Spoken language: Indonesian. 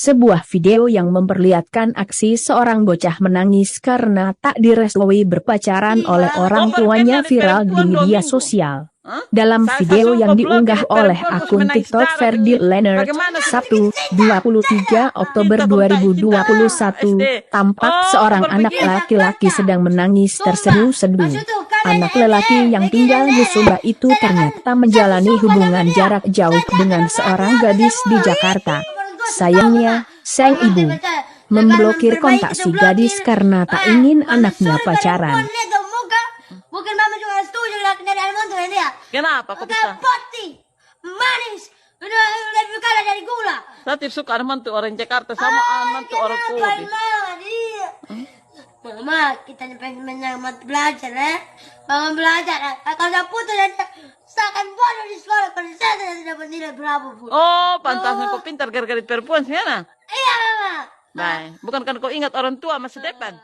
Sebuah video yang memperlihatkan aksi seorang bocah menangis karena tak direstui berpacaran oleh orang tuanya viral di media sosial. Dalam video yang diunggah oleh akun TikTok Ferdi Leonard, Sabtu, 23 Oktober 2021, tampak seorang anak laki-laki sedang menangis terseduh-seduh. Anak lelaki yang tinggal di Sumba itu ternyata menjalani hubungan jarak jauh dengan seorang gadis di Jakarta. Sayangnya, sang ibu memblokir kontak si gadis karena tak ingin anaknya pacaran. Mungkin mama juga setuju dari Almonte ini ya. Kenapa kok bisa? Putih, manis, lebih kaya dari gula. Saya suka Arman tuh orang Jakarta sama Arman tuh orang Kobe. Mama, kita pengen menyamat belajar ya. Mama belajar. Kalau saya putus saya akan bodoh di sekolah. Kalau saya tidak dapat nilai berapa pun. Oh, pantasnya kau pintar gara-gara perempuan sih, Ana? Iya, Mama. Baik, bukan kan kau ingat orang tua masa depan?